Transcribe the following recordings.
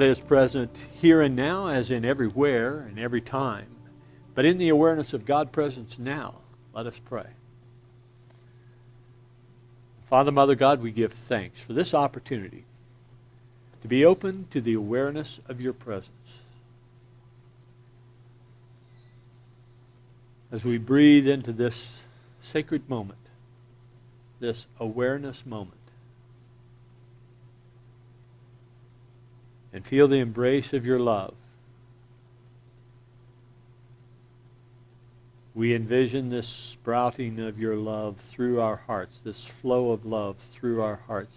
Is present here and now, as in everywhere and every time, but in the awareness of God's presence now. Let us pray. Father, Mother, God, we give thanks for this opportunity to be open to the awareness of your presence. As we breathe into this sacred moment, this awareness moment, and feel the embrace of your love. We envision this sprouting of your love through our hearts, this flow of love through our hearts,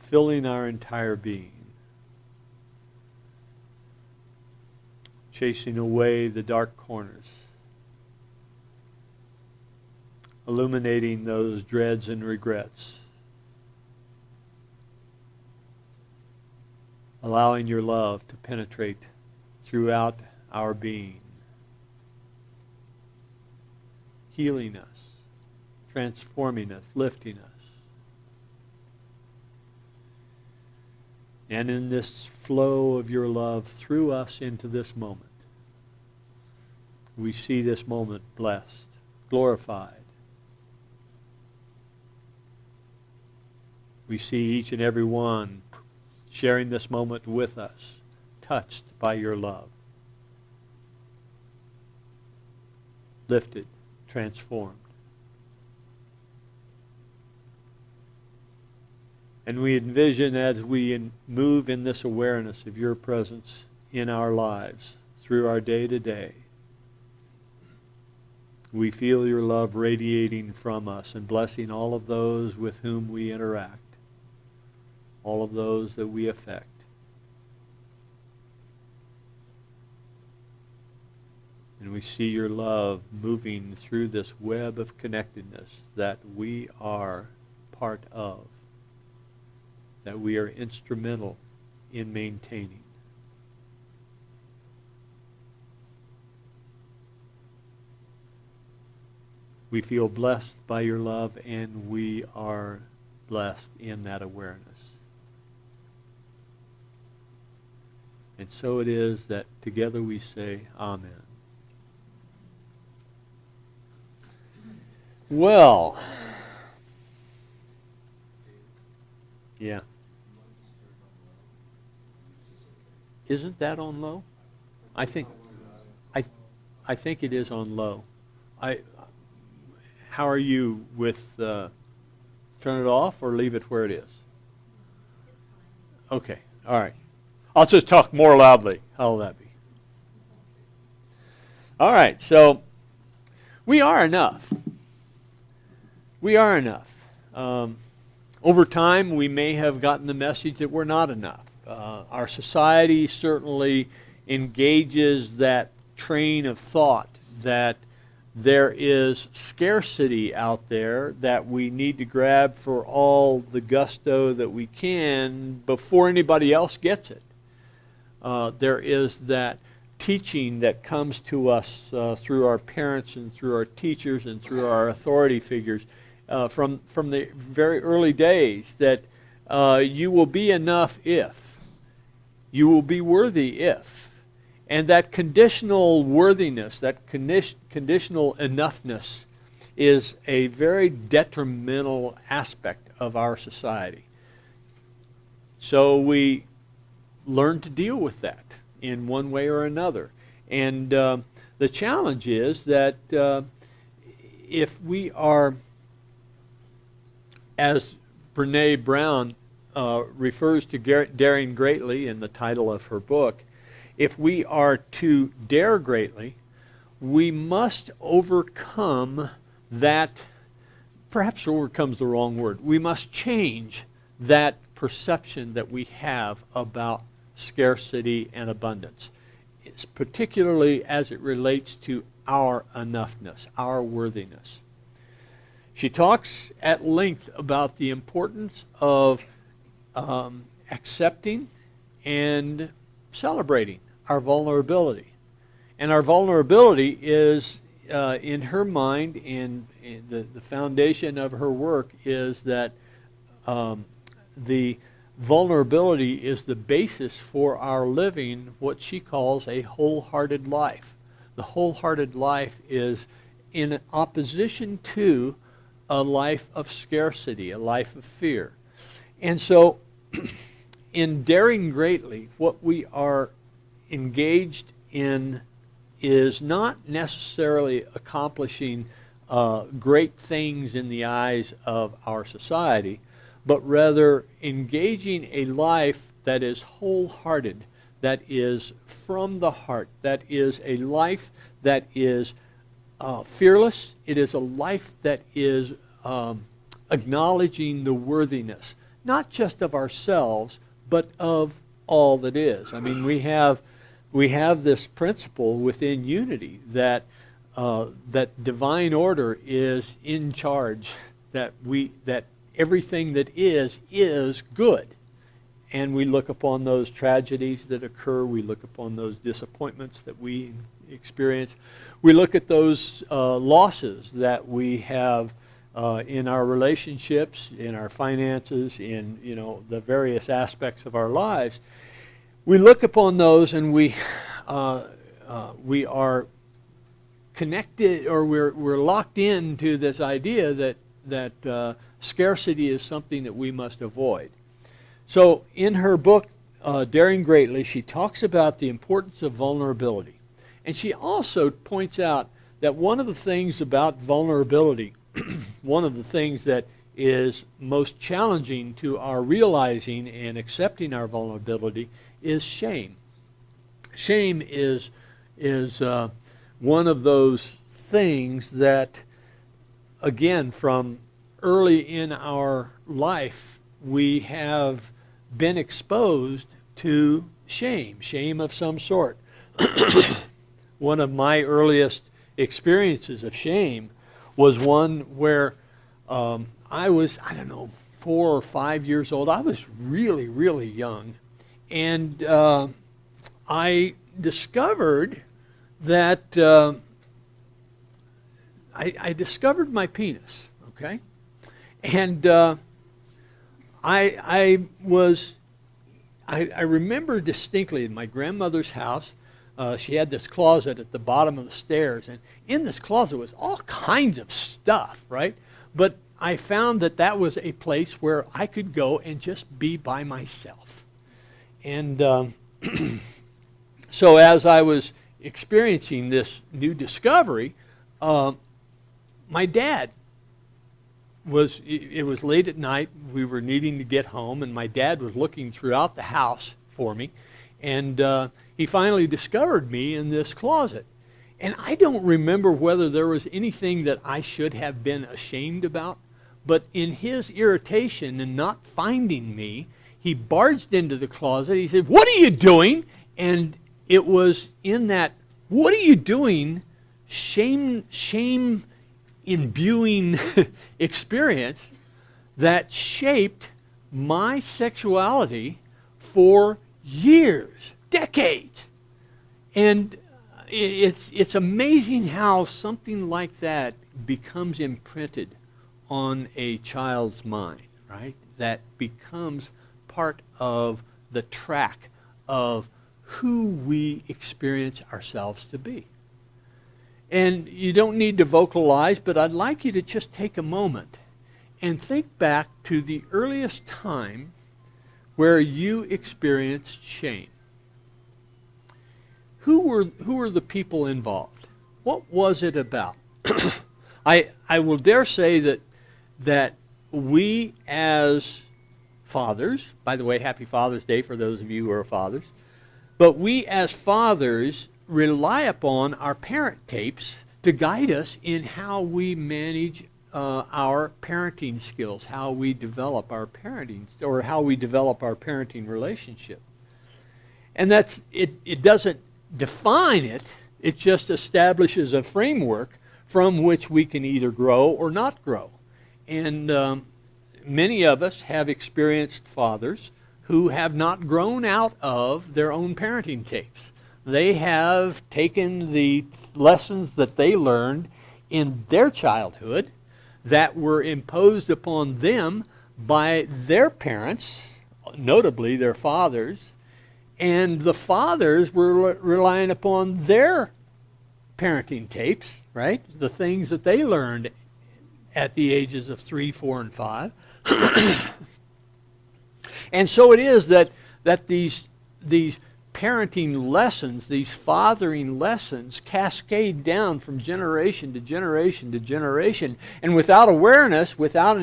filling our entire being, chasing away the dark corners, illuminating those dreads and regrets, allowing your love to penetrate throughout our being, healing us, transforming us, lifting us. And in this flow of your love through us into this moment, we see this moment blessed, glorified. We see each and every one sharing this moment with us, touched by your love, lifted, transformed. And we envision as we move in this awareness of your presence in our lives through our day-to-day, we feel your love radiating from us and blessing all of those with whom we interact, all of those that we affect. And we see your love moving through this web of connectedness that we are part of, that we are instrumental in maintaining. We feel blessed by your love, and we are blessed in that awareness. And so it is that together we say, Amen. Well, yeah. Isn't that on low? I think it is on low. How are you with turn it off or leave it where it is? Okay, all right. I'll just talk more loudly. How will that be? All right, so we are enough. We are enough. Over time, we may have gotten the message that we're not enough. Our society certainly engages that train of thought that there is scarcity out there, that we need to grab for all the gusto that we can before anybody else gets it. There is that teaching that comes to us through our parents and through our teachers and through our authority figures from the very early days that you will be enough if. You will be worthy if. And that conditional worthiness, that conditional enoughness is a very detrimental aspect of our society. So we learn to deal with that in one way or another. And the challenge is that if we are, as Brene Brown refers to daring greatly in the title of her book, if we are to dare greatly, we must overcome that, perhaps overcome's the wrong word, we must change that perception that we have about scarcity and abundance. It's particularly as it relates to our enoughness, our worthiness. She talks at length about the importance of accepting and celebrating our vulnerability. And our vulnerability is, in her mind, and the foundation of her work is that the vulnerability is the basis for our living what she calls a wholehearted life. The wholehearted life is in opposition to a life of scarcity, a life of fear. And so, in daring greatly, what we are engaged in is not necessarily accomplishing great things in the eyes of our society, but rather engaging a life that is wholehearted, that is from the heart, that is a life that is fearless. It is a life that is acknowledging the worthiness, not just of ourselves, but of all that is. I mean, we have this principle within unity that that divine order is in charge, that everything that is good. And we look upon those tragedies that occur, we look upon those disappointments that we experience, we look at those losses that we have in our relationships, in our finances, in the various aspects of our lives. We look upon those and we are connected, or we're locked into this idea that scarcity is something that we must avoid. So in her book, Daring Greatly, she talks about the importance of vulnerability. And she also points out that one of the things about vulnerability, one of the things that is most challenging to our realizing and accepting our vulnerability is shame. Shame is one of those things that, again, from early in our life, we have been exposed to shame of some sort. One of my earliest experiences of shame was one where I was, 4 or 5 years old. I was really, really young. And I discovered that I discovered my penis, okay? And I remember distinctly in my grandmother's house, she had this closet at the bottom of the stairs, and in this closet was all kinds of stuff, right? But I found that was a place where I could go and just be by myself. And so as I was experiencing this new discovery, my dad it was late at night, we were needing to get home, and my dad was looking throughout the house for me, and he finally discovered me in this closet. And I don't remember whether there was anything that I should have been ashamed about, but in his irritation and not finding me, he barged into the closet. He said, "What are you doing?" And it was in that, "What are you doing?" shame imbuing experience that shaped my sexuality for years, decades. And it's amazing how something like that becomes imprinted on a child's mind, right? That becomes part of the track of who we experience ourselves to be. And you don't need to vocalize, but I'd like you to just take a moment and think back to the earliest time where you experienced shame. Who were the people involved? What was it about? I will dare say that we as fathers, by the way, happy Father's Day for those of you who are fathers, but we as fathers rely upon our parent tapes to guide us in how we manage our parenting skills, how we develop our parenting, or how we develop our parenting relationship. And that's it doesn't define it, it just establishes a framework from which we can either grow or not grow. And many of us have experienced fathers who have not grown out of their own parenting tapes. They have taken the lessons that they learned in their childhood that were imposed upon them by their parents notably their fathers, and the fathers were relying upon their parenting tapes, right? The things that they learned at the ages of 3, 4, and 5. And so it is that these parenting lessons, these fathering lessons, cascade down from generation to generation to generation. And without awareness, without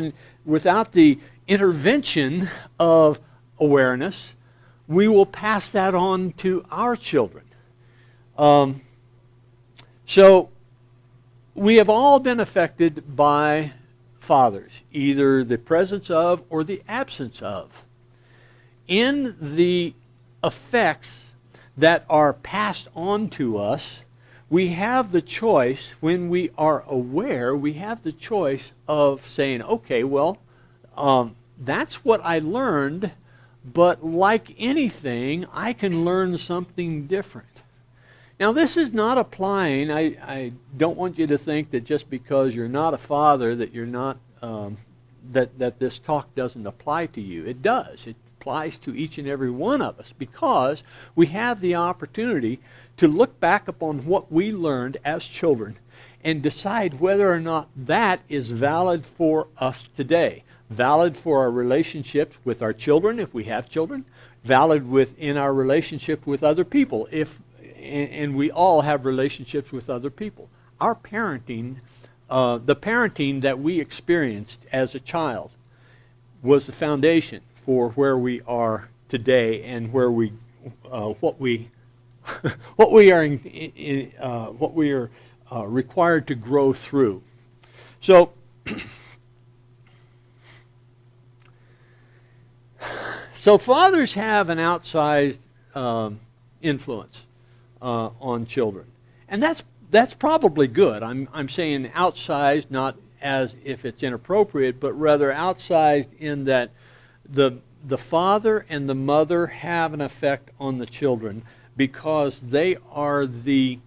the intervention of awareness, we will pass that on to our children. So we have all been affected by fathers, either the presence of or the absence of. In the effects that are passed on to us, we have the choice, when we are aware, we have the choice of saying, okay, well, that's what I learned, but like anything, I can learn something different. Now, this is not applying, I don't want you to think that just because you're not a father that you're not, that this talk doesn't apply to you. It does. It applies to each and every one of us, because we have the opportunity to look back upon what we learned as children and decide whether or not that is valid for us today. Valid for our relationships with our children, if we have children. Valid within our relationship with other people, and we all have relationships with other people. Our parenting, the parenting that we experienced as a child, was the foundation for where we are today and where we, what we are required to grow through. So, fathers have an outsized influence on children, and that's probably good. I'm saying outsized, not as if it's inappropriate, but rather outsized in that the father and the mother have an effect on the children, because they are the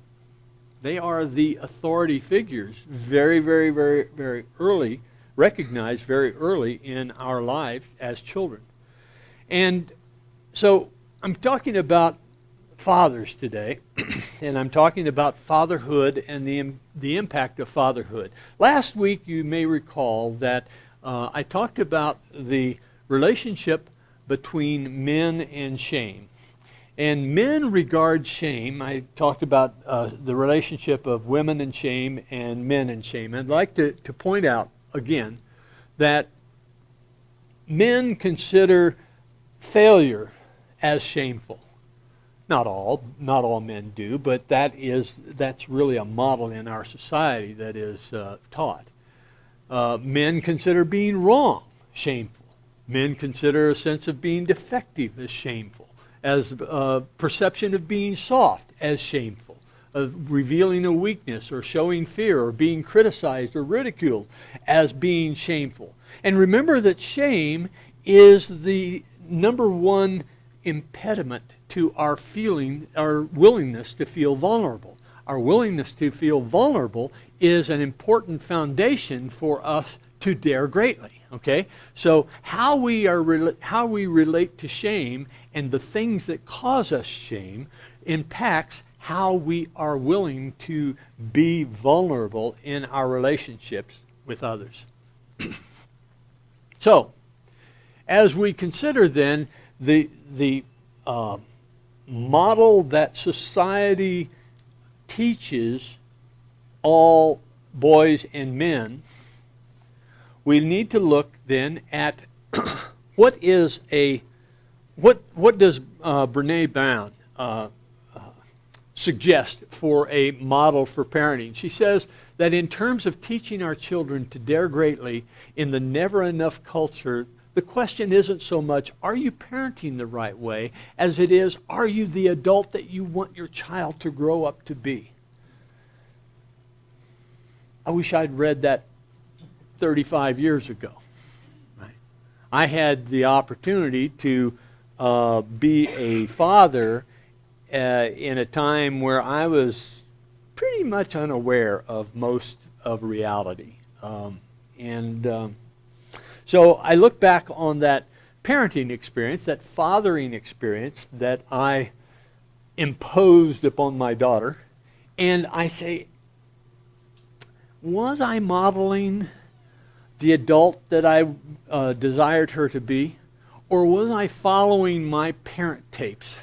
authority figures very, very, very, very early, recognized very early in our lives as children. And so I'm talking about fathers today, and I'm talking about fatherhood and the impact of fatherhood. Last week, you may recall that I talked about the relationship between men and shame. And men regard shame. I talked about the relationship of women and shame and men and shame. I'd like to point out again that men consider failure as shameful. Not all men do, but that's really a model in our society that is taught. Men consider being wrong shameful. Men consider a sense of being defective as shameful, as perception of being soft as shameful, of revealing a weakness or showing fear or being criticized or ridiculed as being shameful. And remember that shame is the number one impediment to our willingness to feel vulnerable. Our willingness to feel vulnerable is an important foundation for us to dare greatly. Okay, so how we relate to shame and the things that cause us shame impacts how we are willing to be vulnerable in our relationships with others. So, as we consider then the model that society teaches all boys and men, we need to look then at what does Brene Brown suggest for a model for parenting. She says that in terms of teaching our children to dare greatly in the never enough culture, the question isn't so much, are you parenting the right way, as it is, are you the adult that you want your child to grow up to be? I wish I'd read that 35 years ago. Right. I had the opportunity to be a father in a time where I was pretty much unaware of most of reality. So I look back on that parenting experience, that fathering experience that I imposed upon my daughter, and I say, was I modeling the adult that I desired her to be, or was I following my parent tapes?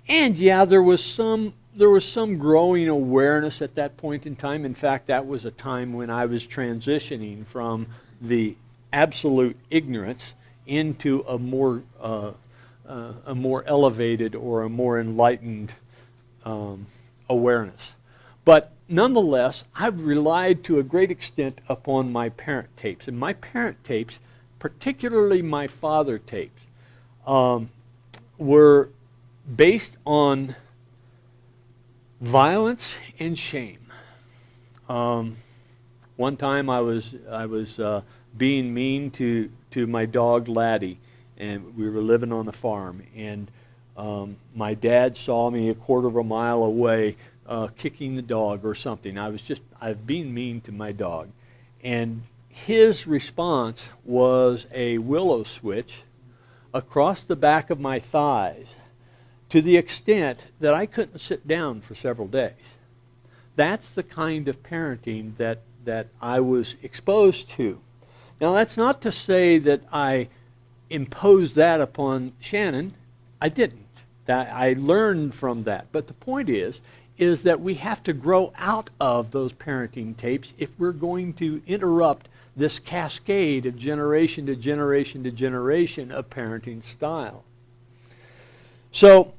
And yeah, there was some growing awareness at that point in time. In fact, that was a time when I was transitioning from the absolute ignorance into a more elevated or a more enlightened awareness. But nonetheless, I've relied to a great extent upon my parent tapes. And my parent tapes, particularly my father tapes, were based on violence and shame. One time I was being mean to my dog Laddie, and we were living on a farm, and my dad saw me a quarter of a mile away kicking the dog or something. I was being mean to my dog, and his response was a willow switch across the back of my thighs, to the extent that I couldn't sit down for several days. That's the kind of parenting that I was exposed to. Now, that's not to say that I imposed that upon Shannon. I didn't. I learned from that. But the point is that we have to grow out of those parenting tapes if we're going to interrupt this cascade of generation to generation to generation of parenting style. So,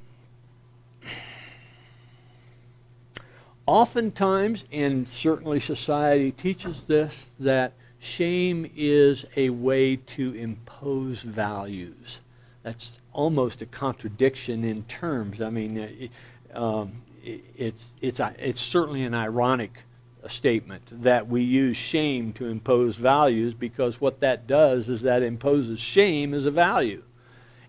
oftentimes, and certainly society teaches this, that shame is a way to impose values. That's almost a contradiction in terms. I mean, it's certainly an ironic statement that we use shame to impose values, because what that does is that imposes shame as a value.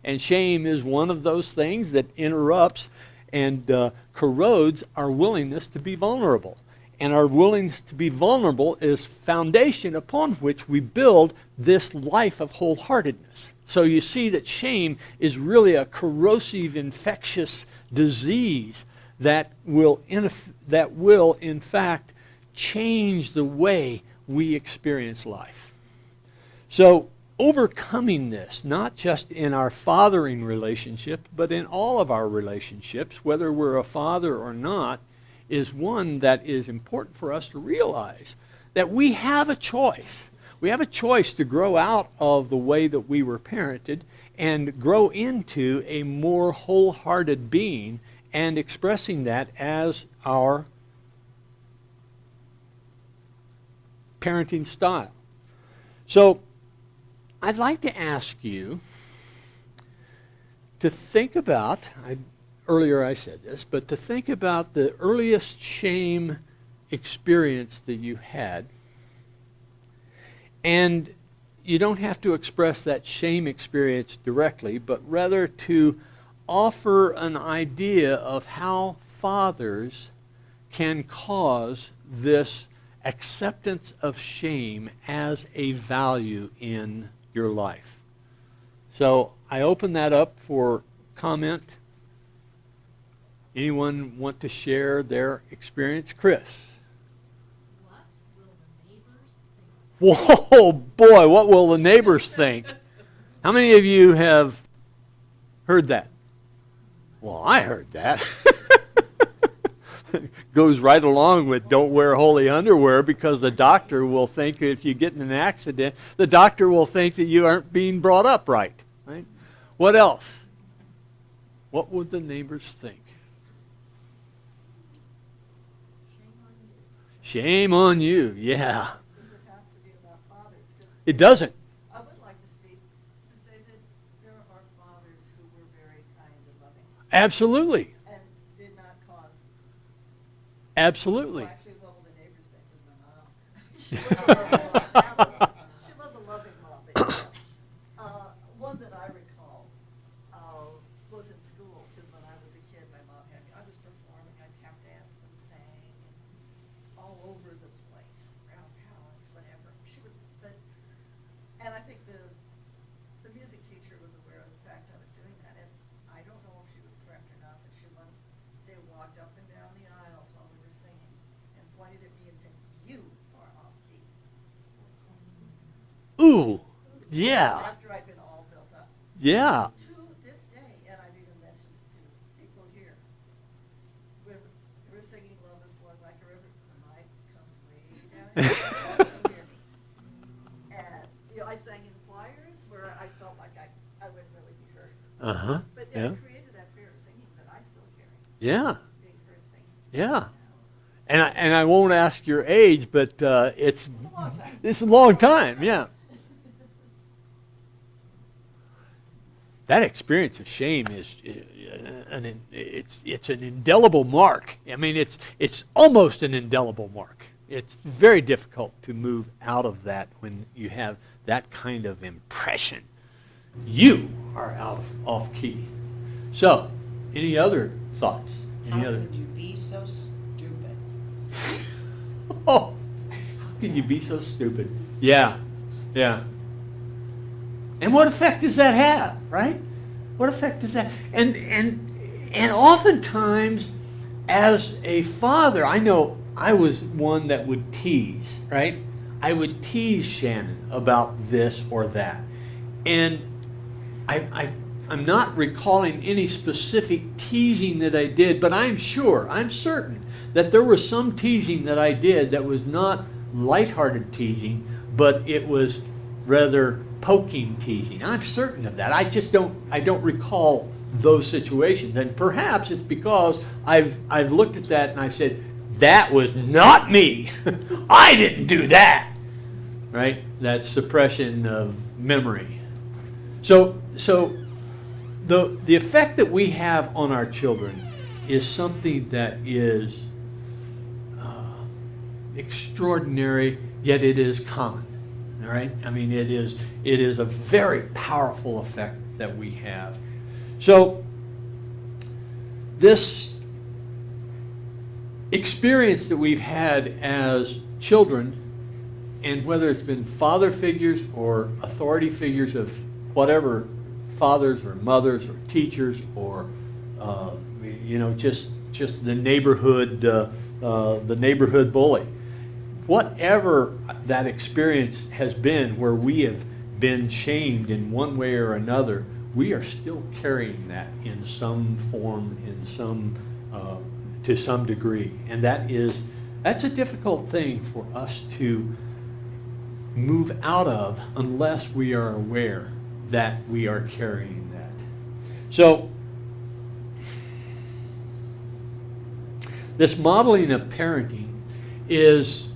And shame is one of those things that interrupts and corrodes our willingness to be vulnerable. And our willingness to be vulnerable is foundation upon which we build this life of wholeheartedness. So you see that shame is really a corrosive, infectious disease that will in fact change the way we experience life. So overcoming this, not just in our fathering relationship, but in all of our relationships, whether we're a father or not, is one that is important for us to realize that we have a choice. We have a choice to grow out of the way that we were parented and grow into a more wholehearted being, and expressing that as our parenting style. So I'd like to ask you to think about, earlier I said this, but to think about the earliest shame experience that you had. And you don't have to express that shame experience directly, but rather to offer an idea of how fathers can cause this acceptance of shame as a value in your life. So I open that up for comment. Anyone want to share their experience? Chris. What will the neighbors think? Whoa, boy, what will the neighbors think? How many of you have heard that? Well, I heard that. Goes right along with don't wear holy underwear, because the doctor will think if you get in an accident, the doctor will think that you aren't being brought up right. Right? What else? What would the neighbors think? Shame on you, yeah. Does it have to be about fathers? 'Cause It doesn't. I would like to speak to say that there are fathers who were very kind and loving Absolutely. and did not cause. Absolutely. Well, actually, what will the neighbors think was my mom? She was a loving mom. But, one that I recall was in school, because when I was a kid, my mom had me. I was performing. I tap danced and sang all over the place, around Palace, whatever. And I think the music teacher walked up and down the aisles while we were singing and pointed at me and said, "You are off key." Ooh, yeah, After I'd been all built up. yeah. To this day, and I've even mentioned it to people here, when we were singing "Love is Flowing Like a River," the mic comes way down here, you can hear me. And, I sang in choirs where I felt like I wouldn't really be heard. Uh-huh, But yeah, it created that fear of singing that I still carry, yeah, being heard singing. yeah. And I won't ask your age, but it's It's a long time. it's a long time, yeah. That experience of shame is it's an indelible mark. I mean, it's almost an indelible mark. It's very difficult to move out of that when you have that kind of impression. You are off key. So, any other thoughts? Any How other? could you be so stupid? Oh, how can you be so stupid? Yeah, yeah. And what effect does that have, right? What effect does that? And oftentimes, as a father, I know I was one that would tease, right? I would tease Shannon about this or that, and I'm not recalling any specific teasing that I did, but I'm certain that there was some teasing that I did that was not lighthearted teasing, but it was rather poking teasing. I'm certain of that. I don't recall those situations, and perhaps it's because I've looked at that and I said, that was not me. I didn't do that. Right? That suppression of memory. So the effect that we have on our children is something that is extraordinary, yet it is common. All right? I mean, it is a very powerful effect that we have. So this experience that we've had as children, and whether it's been father figures or authority figures of whatever, fathers or mothers or teachers or just the neighborhood bully, whatever that experience has been where we have been shamed in one way or another, we are still carrying that in some form, to some degree, and that's a difficult thing for us to move out of unless we are aware that we are carrying that. So this modeling of parenting is,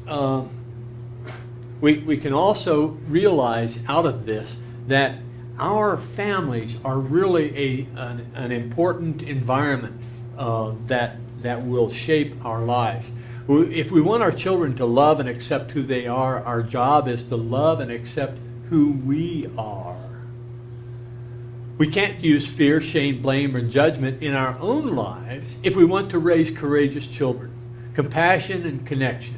we can also realize out of this that our families are really an important environment that will shape our lives. If we want our children to love and accept who they are, our job is to love and accept who we are. We can't use fear, shame, blame, or judgment in our own lives if we want to raise courageous children. Compassion and connection,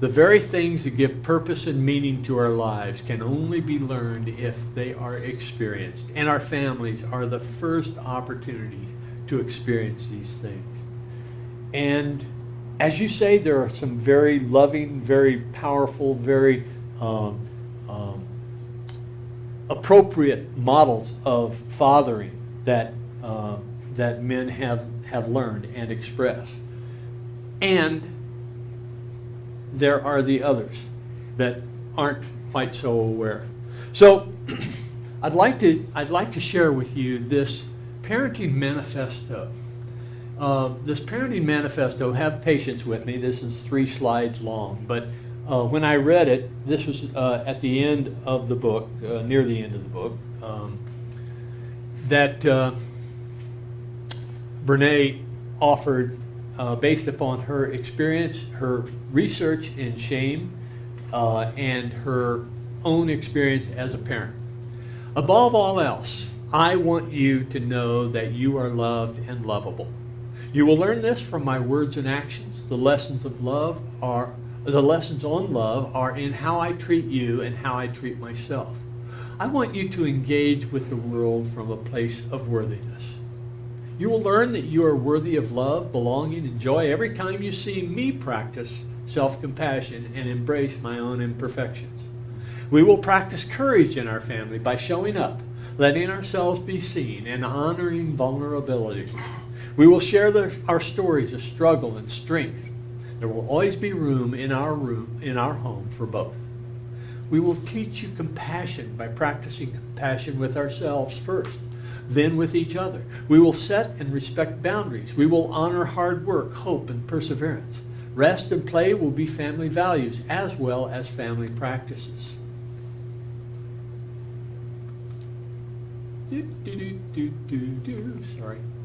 the very things that give purpose and meaning to our lives, can only be learned if they are experienced. And our families are the first opportunities to experience these things. And as you say, there are some very loving, very powerful, very appropriate models of fathering that men have learned and expressed. And there are the others that aren't quite so aware. So I'd like to share with you this parenting manifesto. This parenting manifesto, have patience with me, this is 3 slides long, but when I read it, this was at the end of the book, near the end of the book, that Brene offered based upon her experience, her research in shame, and her own experience as a parent. Above all else, I want you to know that you are loved and lovable. You will learn this from my words and actions. The lessons on love are in how I treat you and how I treat myself. I want you to engage with the world from a place of worthiness. You will learn that you are worthy of love, belonging, and joy every time you see me practice self-compassion and embrace my own imperfections. We will practice courage in our family by showing up, letting ourselves be seen, and honoring vulnerability. We will share our stories of struggle and strength. There will always be room in our home for both. We will teach you compassion by practicing compassion with ourselves first, then with each other. We will set and respect boundaries. We will honor hard work, hope, and perseverance. Rest and play will be family values as well as family practices. Sorry.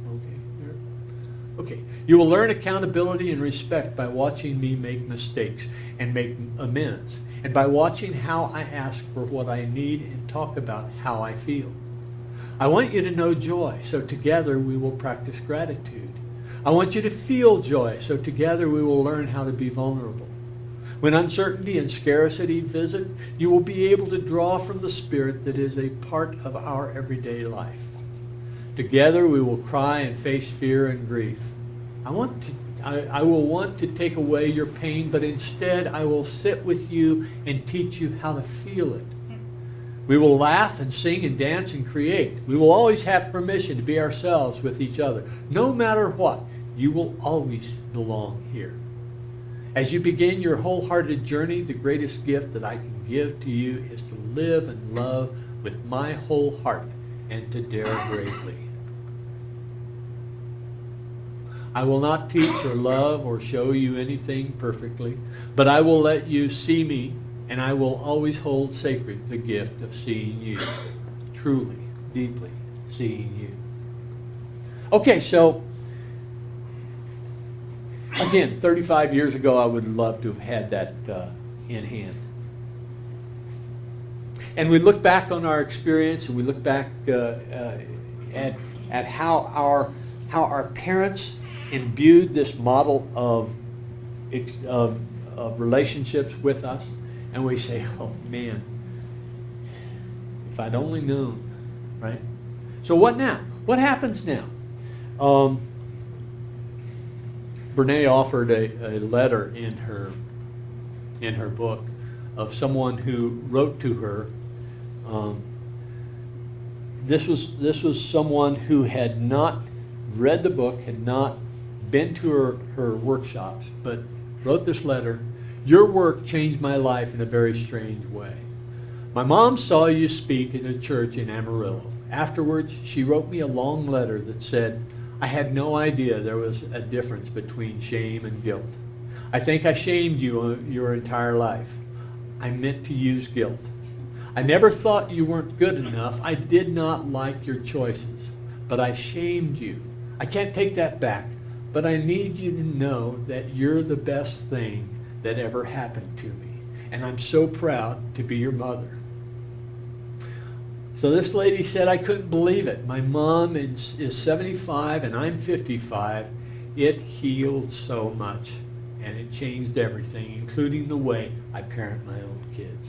Okay. There. Okay. You will learn accountability and respect by watching me make mistakes and make amends, and by watching how I ask for what I need and talk about how I feel. I want you to know joy, so together we will practice gratitude. I want you to feel joy, so together we will learn how to be vulnerable. When uncertainty and scarcity visit, you will be able to draw from the Spirit that is a part of our everyday life. Together we will cry and face fear and grief. I will want to take away your pain, but instead I will sit with you and teach you how to feel it. We will laugh and sing and dance and create. We will always have permission to be ourselves with each other. No matter what, you will always belong here. As you begin your wholehearted journey, the greatest gift that I can give to you is to live and love with my whole heart and to dare greatly. I will not teach or love or show you anything perfectly, but I will let you see me, and I will always hold sacred the gift of seeing you, truly, deeply seeing you. Okay, so again, 35 years ago, I would love to have had that in hand. And we look back on our experience, and we look back at how our parents imbued this model of relationships with us, and we say, "Oh man, if I'd only known," right? So what now? What happens now? Brene offered a letter in her book of someone who wrote to her. This was someone who had not read the book, had not been to her workshops, but wrote this letter. Your work changed my life in a very strange way. My mom saw you speak in a church in Amarillo. Afterwards, she wrote me a long letter that said, I had no idea there was a difference between shame and guilt. I think I shamed you your entire life. I meant to use guilt. I never thought you weren't good enough. I did not like your choices, but I shamed you. I can't take that back, but I need you to know that you're the best thing that ever happened to me, and I'm so proud to be your mother. So this lady said, I couldn't believe it. My mom is 75 and I'm 55. It healed so much, and it changed everything, including the way I parent my own kids.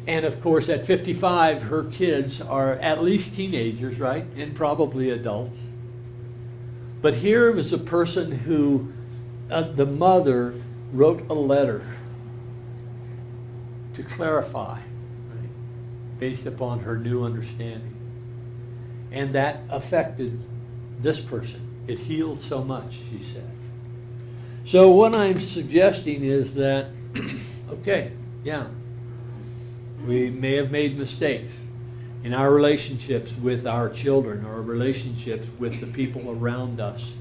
And of course, at 55, her kids are at least teenagers, right? And probably adults. But here was a person who, the mother, wrote a letter to clarify, right, based upon her new understanding. And that affected this person. It healed so much, she said. So what I'm suggesting is that, okay, yeah, we may have made mistakes in our relationships with our children or relationships with the people around us.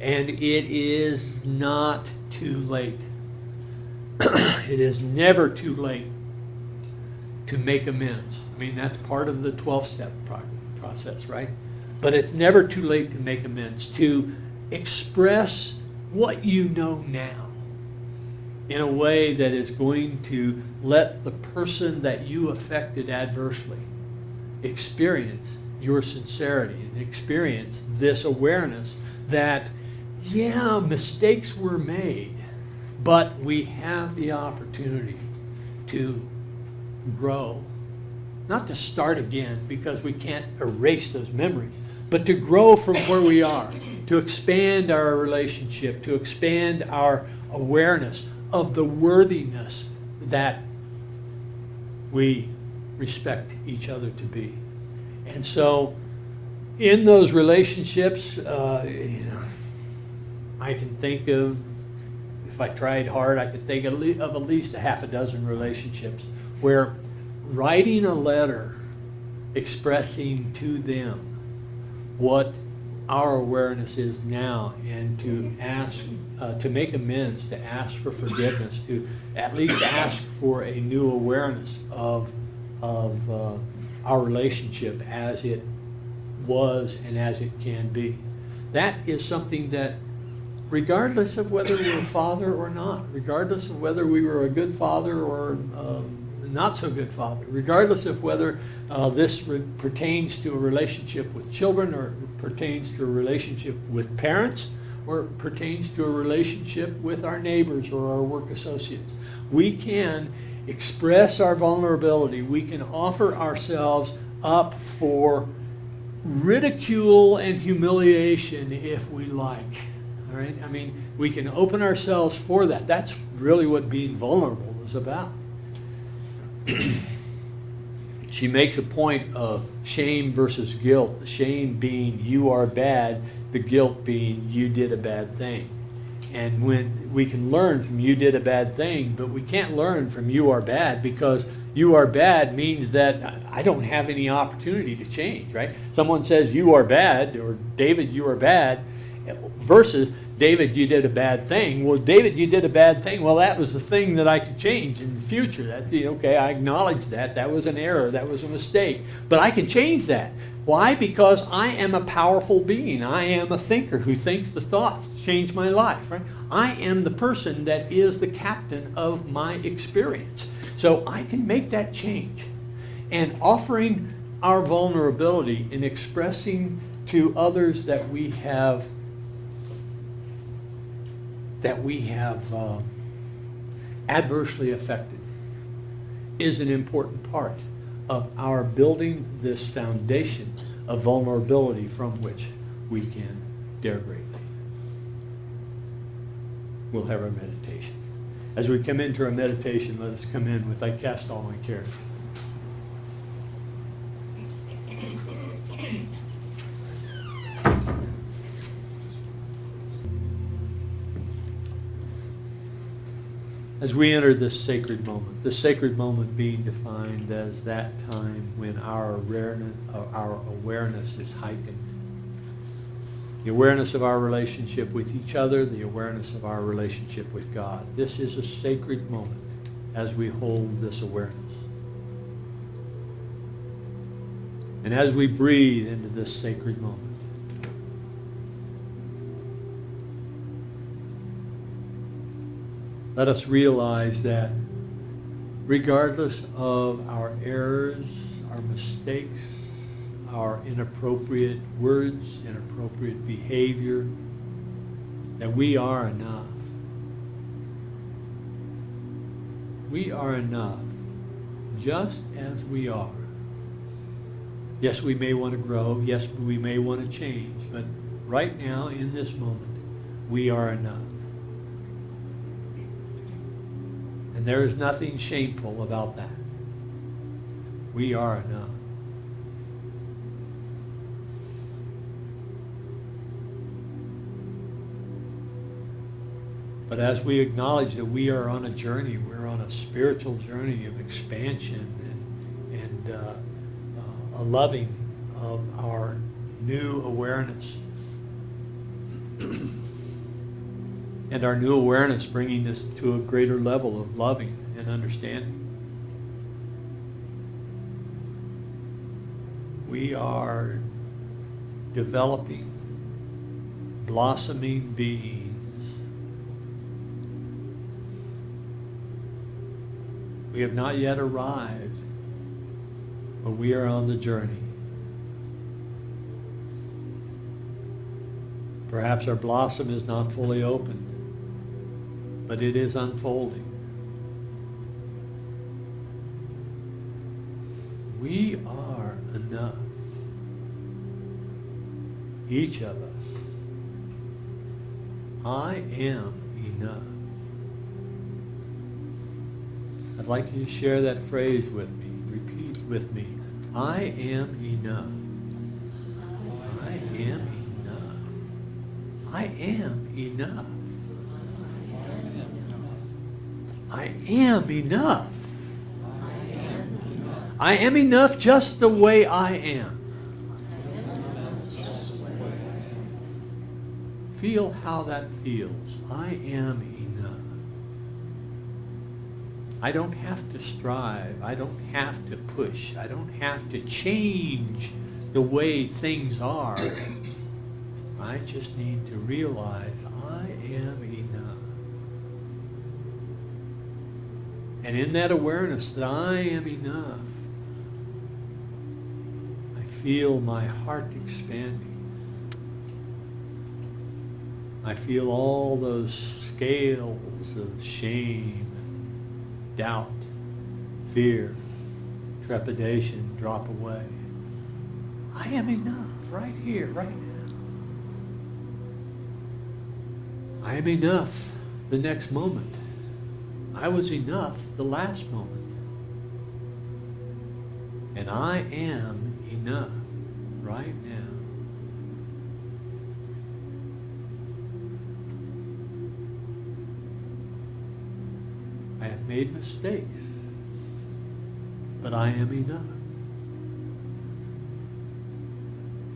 And it is not too late. It is never too late to make amends. I mean, that's part of the 12-step process, right? But it's never too late to make amends, to express what you know now in a way that is going to let the person that you affected adversely experience your sincerity and experience this awareness that, yeah, mistakes were made, but we have the opportunity to grow. Not to start again, because we can't erase those memories, but to grow from where we are, to expand our relationship, to expand our awareness of the worthiness that we respect each other to be. And so in those relationships, I can think of, if I tried hard, I could think of at least a half a dozen relationships where writing a letter expressing to them what our awareness is now, and to ask, to make amends, to ask for forgiveness, to at least ask for a new awareness of our relationship as it was and as it can be. That is something that, regardless of whether we're a father or not, regardless of whether we were a good father or not so good father, regardless of whether this pertains to a relationship with children, or pertains to a relationship with parents, or pertains to a relationship with our neighbors or our work associates, we can express our vulnerability. We can offer ourselves up for ridicule and humiliation if we like. All right? I mean, we can open ourselves for that. That's really what being vulnerable is about. She makes a point of shame versus guilt. The shame being you are bad, the guilt being you did a bad thing. And when we can learn from you did a bad thing, but we can't learn from you are bad, because you are bad means that I don't have any opportunity to change, right? Someone says you are bad, or David, you are bad, versus David, you did a bad thing. Well, David, you did a bad thing. Well, that was the thing that I could change in the future. That, okay, I acknowledge that. That was an error. That was a mistake. But I can change that. Why? Because I am a powerful being. I am a thinker who thinks the thoughts to change my life, right? I am the person that is the captain of my experience. So I can make that change. And offering our vulnerability in expressing to others that we have adversely affected is an important part of our building this foundation of vulnerability from which we can dare greatly. We'll have our meditation. As we come into our meditation, let us come in with I cast all my cares. As we enter this sacred moment being defined as that time when our awareness is heightened. The awareness of our relationship with each other, the awareness of our relationship with God. This is a sacred moment as we hold this awareness. And as we breathe into this sacred moment, let us realize that regardless of our errors, our mistakes, our inappropriate words, inappropriate behavior, that we are enough. We are enough just as we are. Yes, we may want to grow. Yes, we may want to change. But right now, in this moment, we are enough. And there is nothing shameful about that. We are enough. But as we acknowledge that we are on a journey, we're on a spiritual journey of expansion and a loving of our new awareness. And our new awareness bringing us to a greater level of loving and understanding. We are developing, blossoming beings. We have not yet arrived, but we are on the journey. Perhaps our blossom is not fully opened, but it is unfolding. We are enough. each of us. I am enough. I'd like you to share that phrase with me. Repeat with me. I am enough. I am enough. I am enough. I am enough. I am enough just the way I am. Feel how that feels. I am enough. I don't have to strive. I don't have to push. I don't have to change the way things are. I just need to realize I am enough. And in that awareness that I am enough, I feel my heart expanding. I feel all those scales of shame, doubt, fear, trepidation drop away. I am enough right here, right now. I am enough the next moment. I was enough the last moment. And I am enough right now. I have made mistakes, but I am enough.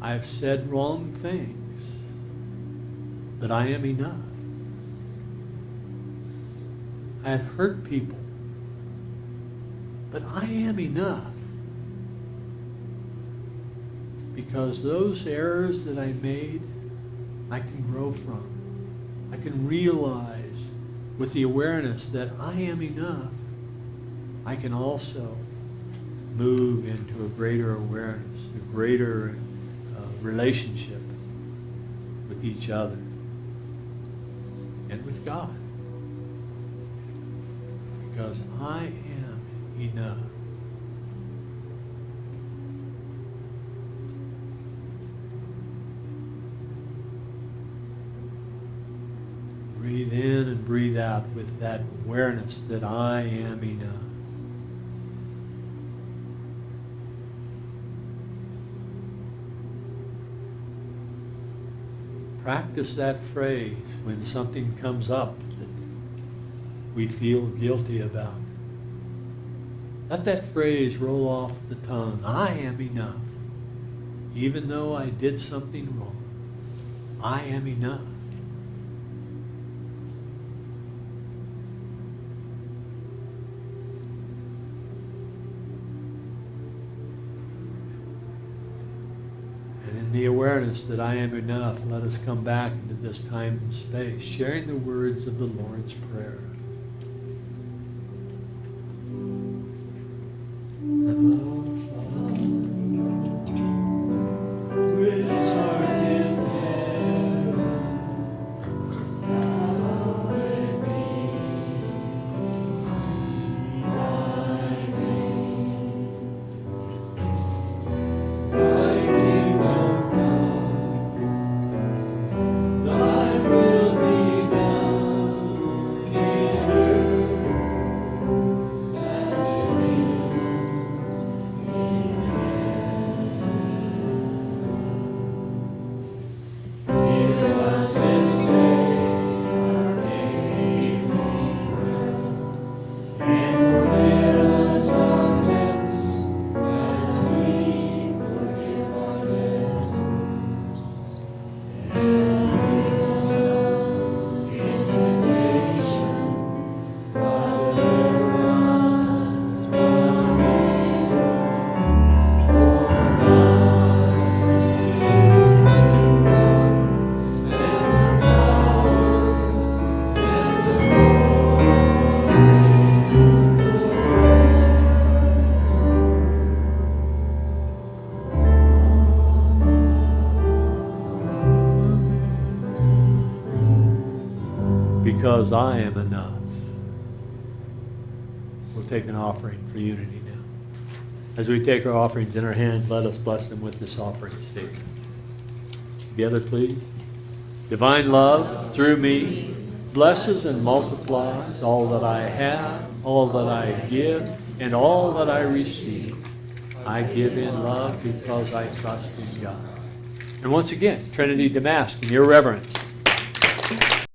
I have said wrong things, but I am enough. I have hurt people, but I am enough. Because those errors that I made, I can grow from. I can realize with the awareness that I am enough, I can also move into a greater awareness, a greater relationship with each other and with God. Because I am enough. Breathe in and breathe out with that awareness that I am enough. Practice that phrase when something comes up that we feel guilty about. Let that phrase roll off the tongue. I am enough. Even though I did something wrong, I am enough. The awareness that I am enough, let us come back into this time and space, sharing the words of the Lord's Prayer. Because I am enough. We'll take an offering for unity now. As we take our offerings in our hands, let us bless them with this offering statement. Together, please. Divine love through me blesses and multiplies all that I have, all that I give, and all that I receive. I give in love because I trust in God. And once again, Trinity Damask, in your reverence.